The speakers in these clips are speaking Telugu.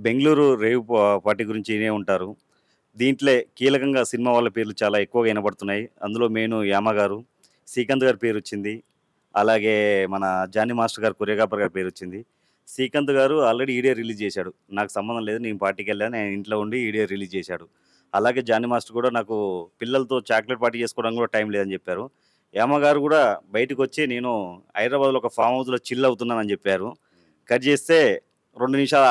బెంగుళూరు రేవ్ పార్టీ గురించి ఇనే ఉంటారు. దీంట్లే కీలకంగా సినిమా వాళ్ళ పేర్లు చాలా ఎక్కువగా ఇనపడుతున్నాయి. అందులో మెయిను 'యామ' గారు, 'శ్రీకాంత్' గారి పేరొచ్చింది. అలాగే మన 'జానీ మాస్టర్' గారు, 'కొరియోగ్రాఫర్' గారి పేరొచ్చింది. 'శ్రీకాంత్' గారు ఆల్రెడీ ఈడే రిలీజ్ చేశాడు. నాకు సంబంధం లేదు. నేను పార్టీకెళ్ళాను. నేను ఇంట్లో ఉండి ఈడే రిలీజ్ చేశాడు. అలాగే 'జానీ మాస్టర్' కూడా నాకు పిల్లలతో చాక్లేట్ పార్టీ చేసుకోవడానికి కూడా టైం లేదని చెప్పారు. 'యామ' గారు కూడా బయటకొచ్చి నేను హైదరాబాద్‌లో ఒక ఫార్మ్ హౌస్‌లో చిల్ అవుతున్నానని చెప్పారు. కట్ చేస్తే 2 నిమిషాలు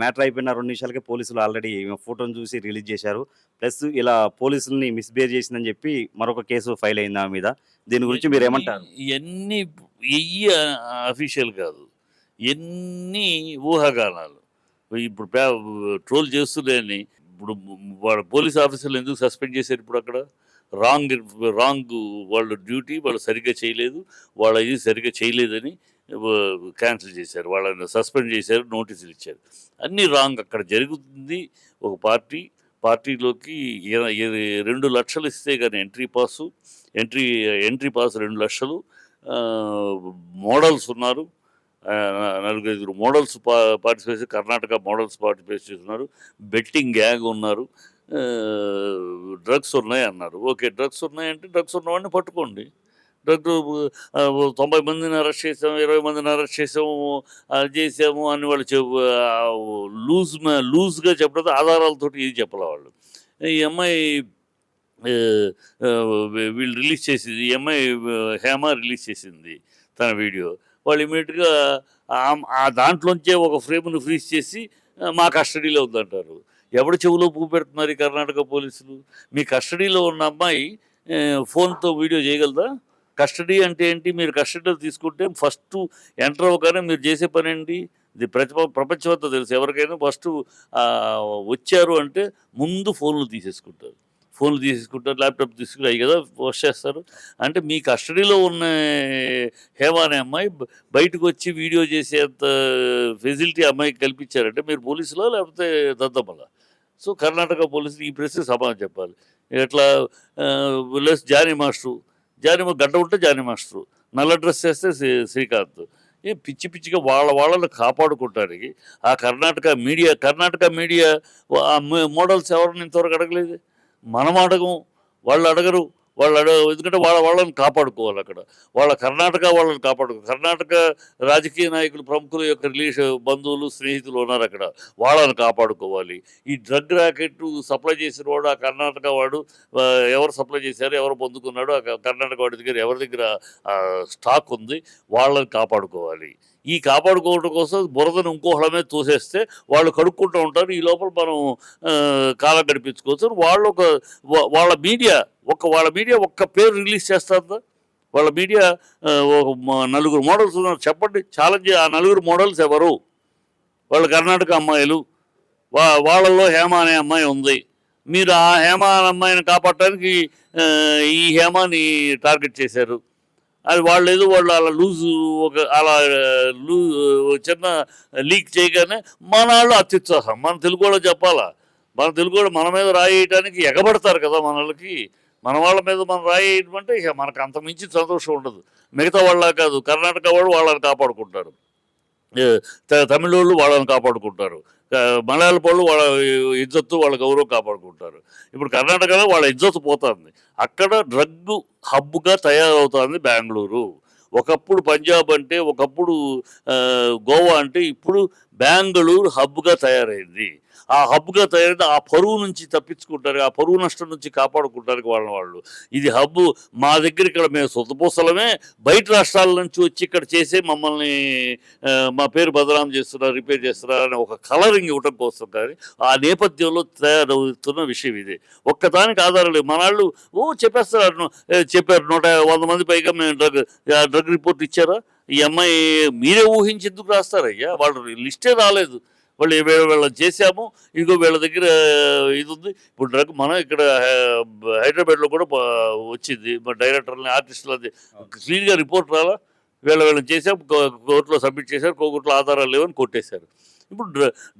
మ్యాటర్ అయిపోయిన 2 నిమిషాలకే పోలీసులు ఆల్రెడీ ఫోటోని చూసి రిలీజ్ చేశారు. ప్లస్ ఇలా పోలీసుల్ని మిస్‌బిహేవ్ చేసిందని చెప్పి మరొక కేసు ఫైల్ అయింది ఆమె మీద. దీని గురించి ఇయన్నీ మీరేమంటారు? ఇయన్నీ ఎయ్యి అఫీషియల్ కాదు. ఎన్ని ఊహాగానాలు. ఇప్పుడు ట్రోల్ చేస్తున్నాయని ఇప్పుడు వాళ్ళ పోలీస్ ఆఫీసర్‌లు ఎందుకు సస్పెండ్ చేశారు ఇప్పుడక్కడ? రాంగ్ రాంగ్ వాళ్ళ డ్యూటీ వాళ్ళు సరిగ్గా చేయలేదు. వాళ్ళ ఇది సరిగ్గా చేయలేదని క్యాన్సిల్ చేశారు. వాళ్ళని సస్పెండ్ చేశారు. నోటీసులు ఇచ్చారు. అన్నీ రాంగ్. అక్కడ జరుగుతుంది ఒక పార్టీలోకి 2,00,000 ఇస్తే గాని ఎంట్రీ ఎంట్రీ పాస్ 2,00,000. మోడల్స్ ఉన్నారు. నలుగురైదుగురు models participate Karnataka models participate చేస్తున్నారు. బెట్టింగ్ గ్యాంగ్ ఉన్నారు. డ్రగ్స్ ఉన్నాయి అన్నారు. ఓకే, డ్రగ్స్ ఉన్నాయంటే డ్రగ్స్ ఉన్నవాడిని పట్టుకోండి. డ్రగ్ 90 మందిని అరెస్ట్ చేసాము, 20 మందిని అరెస్ట్ చేసాము, అది చేసాము అని వాళ్ళు లూజ్గా చెప్పడం ఆధారాలతోటి ఇది చెప్పాలి వాళ్ళు. ఈ అమ్మాయి వీళ్ళు రిలీజ్ చేసింది, ఈ అమ్మాయి హేమ రిలీజ్ చేసింది తన వీడియో. వాళ్ళు ఇమీడియట్గా ఆ దాంట్లోంచే ఒక ఫ్రేమ్ను ఫ్రీజ్ చేసి మా కస్టడీలో ఉందంటారు. ఎవరి చెవులో పువ్వు పెడుతున్నారు ఈ కర్ణాటక పోలీసులు? మీ కస్టడీలో ఉన్న అమ్మాయి ఫోన్తో వీడియో చేయగలదా? కస్టడీ అంటే ఏంటి? మీరు కస్టడీలో తీసుకుంటే ఫస్ట్ ఎంటర్ అవ్వగానే మీరు చేసే పని ఏంటి? ఇది ప్రపంచం అంతా తెలుసు. ఎవరికైనా ఫస్ట్ వచ్చారు అంటే ముందు ఫోన్లు తీసేసుకుంటారు. ల్యాప్టాప్ తీసుకుని అయ్యి కదా పోస్ట్ చేస్తారు. అంటే మీ కస్టడీలో ఉన్న హేమ అనే అమ్మాయి బయటకు వచ్చి వీడియో చేసేంత ఫెసిలిటీ అమ్మాయికి కల్పించారంటే మీరు పోలీసులా లేకపోతే దద్దమ్మలా? సో కర్ణాటక పోలీసులు ఈ ప్రశ్నకి సమాధానం చెప్పాలి. ఎట్లా లెస్ జానీ గడ్డ ఉంటే జానీ మాస్టరు, నల్ల డ్రెస్ చేస్తే శ్రీకాంత్. పిచ్చి పిచ్చిగా వాళ్ళని కాపాడుకుంటానికి ఆ కర్ణాటక మీడియా మోడల్స్ ఎవరిని ఇంతవరకు అడగలేదు. మనం అడగం, వాళ్ళు అడగరు. ఎందుకంటే వాళ్ళని కాపాడుకోవాలి అక్కడ. వాళ్ళని కర్ణాటక రాజకీయ నాయకులు, ప్రముఖుల యొక్క బంధువులు, స్నేహితులు ఉన్నారు అక్కడ. వాళ్ళని కాపాడుకోవాలి. ఈ డ్రగ్ ర్యాకెట్ సప్లై చేసిన వాడు ఆ కర్ణాటక వాడు, ఎవరు సప్లై చేశారు, ఎవరు పొందుకున్నాడు, ఆ కర్ణాటక వాడి దగ్గర ఎవరి దగ్గర స్టాక్ ఉంది, వాళ్ళని కాపాడుకోవాలి. ఈ కాపాడుకోవడం కోసం బురదను ఇంకోహళ మీద తోసేస్తే వాళ్ళు కడుక్కుంటూ ఉంటారు. ఈ లోపల మనం కాలం గడిపించుకోవచ్చు. వాళ్ళ మీడియా ఒక్క పేరు రిలీజ్ చేస్తుందా? వాళ్ళ మీడియా నలుగురు మోడల్స్ ఉన్నారు, చెప్పండి, ఛాలెంజ్. ఆ నలుగురు మోడల్స్ ఎవరు? వాళ్ళ కర్ణాటక అమ్మాయిలు. వాళ్ళల్లో హేమ అనే అమ్మాయి ఉంది. మీరు ఆ హేమ అనే అమ్మాయిని కాపాడటానికి ఈ హేమని టార్గెట్ చేశారు. అది వాళ్ళు అలా చిన్న లీక్ చేయగానే మన వాళ్ళు అత్యుత్సాహం. మన తెలుగు వాళ్ళు చెప్పాలా? మన తెలుగు వాళ్ళు మన మీద రాయేయటానికి ఎగబడతారు కదా. మన వాళ్ళ మీద మనం రాయేయటం అంటే ఇక మనకు అంత మించి సంతోషం ఉండదు. మిగతా వాళ్ళ కాదు, కర్ణాటక వాళ్ళు వాళ్ళని కాపాడుకుంటారు, తమిళ వాళ్ళు వాళ్ళని కాపాడుకుంటారు, మలయాళ వాళ్ళు వాళ్ళ ఇజ్జత్తు, వాళ్ళ గౌరవం కాపాడుకుంటారు. ఇప్పుడు కర్ణాటకలో వాళ్ళ ఇజ్జత్తు పోతుంది. అక్కడ డ్రగ్ హబ్గా తయారవుతుంది బెంగళూరు. ఒకప్పుడు పంజాబ్ అంటే, ఒకప్పుడు గోవా అంటే, ఇప్పుడు బెంగళూరు హబ్గా తయారైంది. ఆ హబ్గా తయారైతే ఆ పరువు నుంచి తప్పించుకుంటారు, ఆ పరువు నష్టం నుంచి కాపాడుకుంటారు వాళ్ళు. ఇది హబ్బు మా దగ్గర, ఇక్కడ మేము సొంతపూసలమే, బయట రాష్ట్రాల నుంచి వచ్చి ఇక్కడ చేసే మమ్మల్ని మా పేరు బదనాం చేస్తున్నారు, రిపేర్ చేస్తున్నారు అని ఒక కలరింగ్ ఇవ్వటం కోసం. కానీ ఆ నేపథ్యంలో తయారవుతున్న విషయం ఇది. ఒక్కదానికి ఆధారం లేదు. మనాళ్ళు చెప్పారు 100 మంది పైగా మేము డ్రగ్ రిపోర్ట్ ఇచ్చారా? ఈ అమ్మాయి మీరే ఊహించి ఎందుకు రాస్తారయ్యా? వాళ్ళు లిస్టే రాలేదు. వాళ్ళు వీళ్ళని చేశాము, ఇదిగో వీళ్ళ దగ్గర ఇది ఉంది. ఇప్పుడు డ్రగ్ మనం ఇక్కడ హైదరాబాద్లో కూడా వచ్చింది. మన డైరెక్టర్ని, ఆర్టిస్టులని క్లీన్గా రిపోర్ట్ రాలా? వీళ్ళని చేసాం, కోర్టులో సబ్మిట్ చేశారు, కోర్టులో ఆధారాలు లేవని కొట్టేశారు. ఇప్పుడు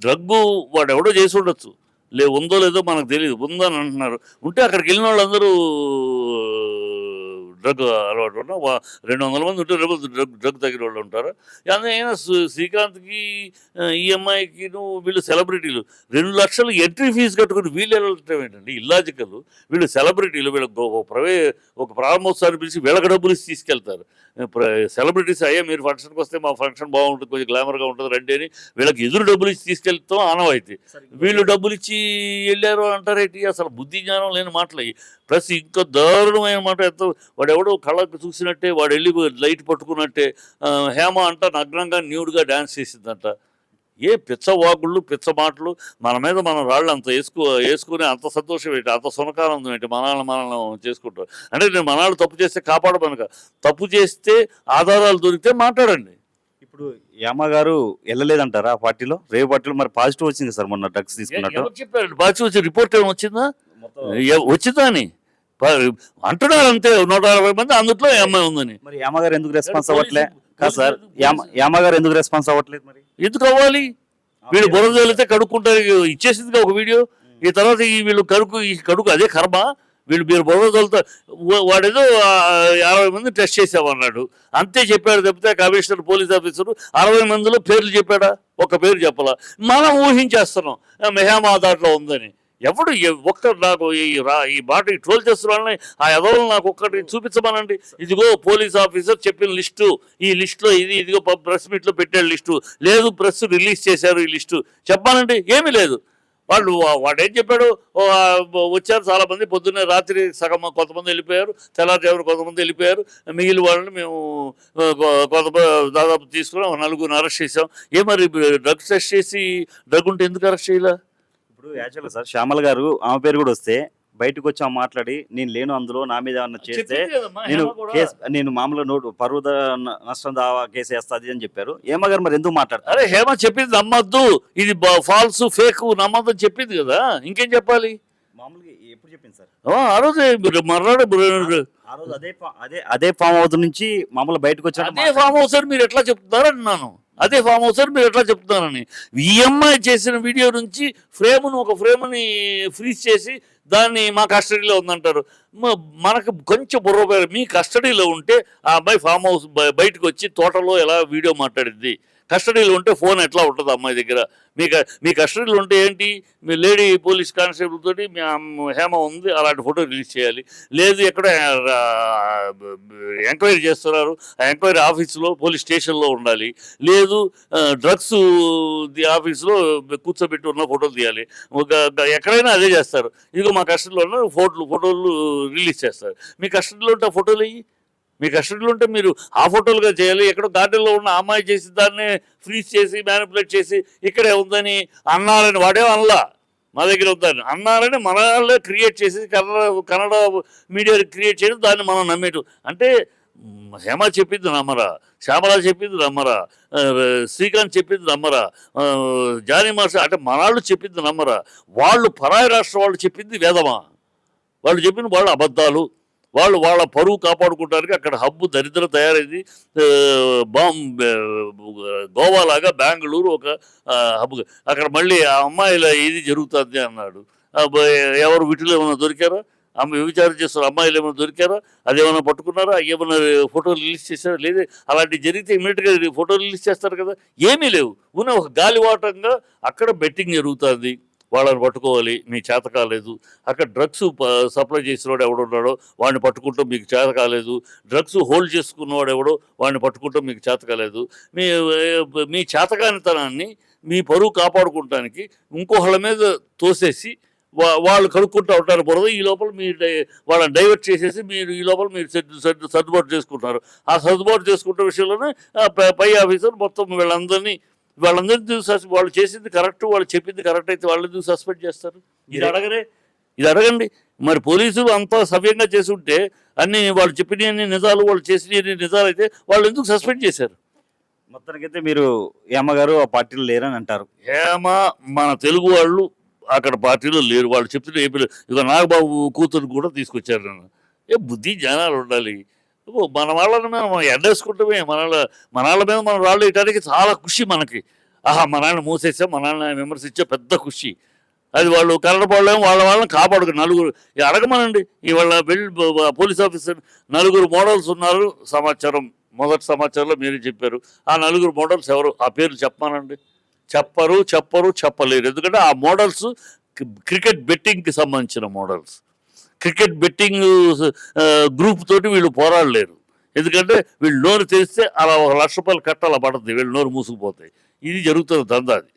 డ్రగ్గు వాడు ఎవడో చేసి ఉండొచ్చు, ఉందో లేదో మనకు తెలియదు. ఉందని అంటున్నారు. ఉంటే అక్కడికి వెళ్ళిన వాళ్ళందరూ డ్రగ్ అలవాటు ఉన్న 200 మంది ఉంటే డ్రగ్ తగిన వాళ్ళు ఉంటారు. అయినా శ్రీకాంత్కి ఈ అమ్మాయికి వీళ్ళు సెలబ్రిటీలు 2 లక్షలు ఎంట్రీ ఫీజు కట్టుకుని వీళ్ళు వెళ్ళటం ఏంటండి ఇల్లాజికల్. వీళ్ళు సెలబ్రిటీలు, వీళ్ళకి ఒక ప్రారంభోత్సవాన్ని పిలిచి వీళ్ళకి డబ్బులు ఇచ్చి తీసుకెళ్తారు. సెలబ్రిటీస్ అయ్యే మీరు ఫంక్షన్కి వస్తే మా ఫంక్షన్ బాగుంటుంది, కొంచెం గ్లామర్గా ఉంటుంది రండి అని వీళ్ళకి ఎదురు డబ్బులు ఇచ్చి తీసుకెళ్తాం ఆనవాయితీ. వీళ్ళు డబ్బులు ఇచ్చి వెళ్ళారు అంటారేంటి? అసలు బుద్ధి జ్ఞానం లేని మాటలు అయ్యి. ప్లస్ ఇంకా దారుణమైన మాట, ఎంత వాడెవడో కళ్ళకు చూసినట్టే వాడు వెళ్ళి లైట్ పట్టుకున్నట్టే హేమ అంట నగ్నంగా న్యూడ్గా డ్యాన్స్ చేసిందంట. ఏ పిచ్చ వాగుళ్ళు పిచ్చ మాటలు. మన మీద మనం రాళ్ళు అంత వేసుకుని అంత సంతోషం ఏంటి, అంత సునకానందం ఏంటి, మనల్ని చేసుకుంటాం. అంటే నేను మనాళ్ళు తప్పు చేస్తే కాపాడమనక, తప్పు చేస్తే ఆధారాలు దొరికితే మాట్లాడండి. ఇప్పుడు యామ గారు వెళ్ళలేదంటారా ఆ పార్టీలో, రేవు పార్టీలో? మరి పాజిటివ్ వచ్చింది సార్ మొన్న డ్రగ్స్ తీసుకున్నట్టు. ఎవరు చెప్పారు బాగా వచ్చి రిపోర్ట్ ఏమైనా వచ్చిందా? వచ్చిందా అని అంటున్నారు అంతే. 160 మంది అందుట్లో ఈ అమ్మాయి ఉందని. మరి యామ గారు ఎందుకు రెస్పాన్స్ అవ్వట్లే? కాదు సార్, యామ గారు ఎందుకు రెస్పాన్స్ అవ్వట్లేదు? మరి ఎందుకు అవ్వాలి? వీళ్ళు బురద వెళితే కడుక్కుంటారు. ఇచ్చేసిందిగా ఒక వీడియో. ఈ తర్వాత వీళ్ళు కడుకు అదే కర్మ. మీరు బురద వెళ్తా వాడేదో 60 మంది టెస్ట్ చేసామన్నాడు అంతే చెప్పాడు తప్పితే కమిషనర్ పోలీస్ ఆఫీసరు 60 మందిలో పేర్లు చెప్పాడా? ఒక పేరు చెప్పాలా? మనం ఊహించేస్తున్నాం మెహమా దాంట్లో ఉందని. ఎవడు ఒక్కరు నాకు ఈ మాట ట్రోల్ చేస్తున్నారని ఆ ఎదవలు నాకు ఒక్కటి చూపించమనండి. ఇదిగో పోలీస్ ఆఫీసర్ చెప్పిన లిస్టు, ఈ లిస్టులో ఇదిగో ప్రెస్ మీట్లో పెట్టాడు లిస్టు, లేదు ప్రెస్ రిలీజ్ చేశారు ఈ లిస్టు చెప్పానండి. ఏమీ లేదు. వాడు ఏం చెప్పాడు? వచ్చారు చాలామంది, పొద్దున్నే రాత్రి సగం కొంతమంది వెళ్ళిపోయారు, తెల్లారుజామున కొంతమంది వెళ్ళిపోయారు, మిగిలిన వాళ్ళని మేము దాదాపు తీసుకుని 4 అరెస్ట్ చేసాం. మరి డ్రగ్స్ టెస్ట్ చేసి డ్రగ్ ఉంటే ఎందుకు అరెస్ట్ చేయాల? ఇప్పుడు యాక్చువల్గా సార్ శ్యామల గారు ఆమె పేరు కూడా వస్తే బయటకు వచ్చి మాట్లాడి నేను లేను అందులో, నా మీద ఏమన్నా చేస్తే నేను మామూలు పరువు నష్టం దావా కేసు వేస్తుంది అని చెప్పారు. హేమ గారు మరి ఎందుకు మాట్లాడతారు? అరే హేమ చెప్పింది నమ్మద్దు, ఇది ఫాల్స్ ఫేక్ నమ్మద్దని చెప్పింది కదా, ఇంకేం చెప్పాలి? మామూలుగా ఎప్పుడు చెప్పింది సార్? ఆ రోజే అదే ఫామ్ హౌస్ నుంచి మామూలు బయటకు వచ్చి అదే ఫామ్ హౌస్ అని మీరు ఎట్లా చెప్తున్నారని నాను అదే ఫామ్ హౌస్ అని మీరు ఎట్లా చెప్తున్నారని. ఈఎంఐ చేసిన వీడియో నుంచి ఒక ఫ్రేమ్ని ఫ్రీజ్ చేసి దాన్ని మా కస్టడీలో ఉందంటారు. మనకు కొంచెం బుర్ర మీ కస్టడీలో ఉంటే ఆ అమ్మాయి ఫామ్ హౌస్ బయటకు వచ్చి తోటలో ఎలా వీడియో మాట్లాడింది, కస్టడీలో ఉంటే ఫోన్ ఎట్లా ఉంటుంది అమ్మాయి దగ్గర? మీ కస్టడీలో ఉంటే ఏంటి? మీ లేడీ పోలీస్ కానిస్టేబుల్ తోటి మీ హేమ ఉంది అలాంటి ఫోటో రిలీజ్ చేయాలి. లేదు ఎక్కడ ఎంక్వైరీ చేస్తున్నారు, ఆ ఎంక్వైరీ ఆఫీసులో పోలీస్ స్టేషన్లో ఉండాలి. లేదు డ్రగ్స్ ఆఫీసులో కూర్చోబెట్టి ఉన్న ఫోటోలు తీయాలి. ఎక్కడైనా అదే చేస్తారు. ఇదిగో మా కస్టడీలో ఉన్న ఫోటోలు రిలీజ్ చేస్తారు. మీ కస్టడీలో ఉంటే ఆ ఫోటోలు అయ్యి మీ కస్టడీలో ఉంటే మీరు ఆ ఫోటోలుగా చేయాలి. ఎక్కడో గార్డెన్లో ఉన్న అమ్మాయి చేసి దాన్ని ఫ్రీజ్ చేసి మ్యానిపులేట్ చేసి ఇక్కడే ఉందని అన్నారని వాడే అనలా, మా దగ్గర ఉందని అన్నారని మన వాళ్ళే క్రియేట్ చేసి కన్నడ మీడియా క్రియేట్ చేయడం దాన్ని మనం నమ్మేటు. అంటే హేమ చెప్పింది నమ్మరా, శ్యామల చెప్పింది నమ్మరా, శ్రీకాంత్ చెప్పింది నమ్మరా, జానీ మాస్టర్ అంటే మనాళ్ళు చెప్పింది నమ్మరా? వాళ్ళు పరాయి రాష్ట్రం వాళ్ళు చెప్పింది వేదమా? వాళ్ళు చెప్పింది వాళ్ళు అబద్ధాలు. వాళ్ళ పరువు కాపాడుకోవడానికి అక్కడ హబ్బు దరిద్రం తయారైంది. గోవాలాగా బెంగళూరు ఒక హబ్బు. అక్కడ మళ్ళీ ఆ అమ్మాయిల ఇది జరుగుతుంది అన్నాడు. ఎవరు వీటిలో ఏమైనా దొరికారా? విచారణ చేస్తారు అమ్మాయిలు ఏమైనా దొరికారా? అదేమైనా పట్టుకున్నారా? ఏమైనా ఫోటోలు రిలీజ్ చేశారా? లేదే. అలాంటివి జరిగితే ఇమీడియట్గా ఫోటోలు రిలీజ్ చేస్తారు కదా. ఏమీ లేవు. ఉన్న ఒక గాలివాటంగా అక్కడ బెట్టింగ్ జరుగుతుంది. వాళ్ళని పట్టుకోవాలి, మీ చేత కాలేదు. అక్కడ డ్రగ్స్ సప్లై చేసినవాడు ఎవడున్నాడో వాడిని పట్టుకుంటాం, మీకు చేత కాలేదు. డ్రగ్స్ హోల్డ్ చేసుకున్నవాడు ఎవడో వాడిని పట్టుకుంటాం, మీకు చేత కాలేదు. మీ చేతకానితనాన్ని మీ పరువు కాపాడుకోవటానికి ఇంకొకళ్ళ మీద తోసేసి వాళ్ళు కడుక్కుంటూ ఉంటారు బురద. ఈ లోపల మీరు వాళ్ళని డైవర్ట్ చేసేసి ఈ లోపల మీరు సర్దుబాటు చేసుకుంటున్నారు. ఆ సర్దుబాటు చేసుకుంటున్న విషయంలోనే పై ఆఫీసర్ మొత్తం వాళ్ళందరినీ వాళ్ళు చేసింది కరెక్ట్, వాళ్ళు చెప్పింది కరెక్ట్ అయితే వాళ్ళు ఎందుకు సస్పెండ్ చేస్తారు? ఇది అడగండి. మరి పోలీసులు అంతా సవ్యంగా చేసి ఉంటే అన్ని వాళ్ళు చెప్పిన నిజాలు వాళ్ళు చేసిన నిజాలు అయితే వాళ్ళు ఎందుకు సస్పెండ్ చేశారు? మొత్తానికైతే మీరు హేమ గారు ఆ పార్టీలో లేరని అంటారు. హేమ మన తెలుగు వాళ్ళు అక్కడ పార్టీలో లేరు. వాళ్ళు చెప్తున్న ఏపీలో ఇక నాగబాబు కూతురు కూడా తీసుకొచ్చారు. నన్ను బుద్ధి జనాలు ఉండాలి. మన వాళ్ళని మనం ఎండేసుకుంటామే. మన మీద మనం రాళ్ళు వేయడానికి చాలా ఖుషి మనకి. మన నాన్న మూసేసాం, మన నాన్న విమర్శించే పెద్ద ఖుషి. అది వాళ్ళు కలడపడలేము, వాళ్ళని కాపాడుకు నలుగురు అడగమనండి. ఇవాళ వెళ్ళి పోలీస్ ఆఫీసర్ నలుగురు మోడల్స్ ఉన్నారు సమాచారం, మొదటి సమాచారంలో మీరే చెప్పారు. ఆ నలుగురు మోడల్స్ ఎవరు, ఆ పేర్లు చెప్పమానండి. చెప్పలేరు. ఎందుకంటే ఆ మోడల్స్ క్రికెట్ బెట్టింగ్కి సంబంధించిన మోడల్స్. క్రికెట్ బెట్టింగ్ గ్రూప్ తోటి వీళ్ళు పోరాడలేరు. ఎందుకంటే వీళ్ళు నోరు తెరిస్తే అలా 1,00,000 రూపాయలు కట్టాల పడుతుంది, వీళ్ళు నోరు మూసుకుపోతాయి. ఇది జరుగుతుంది దందా.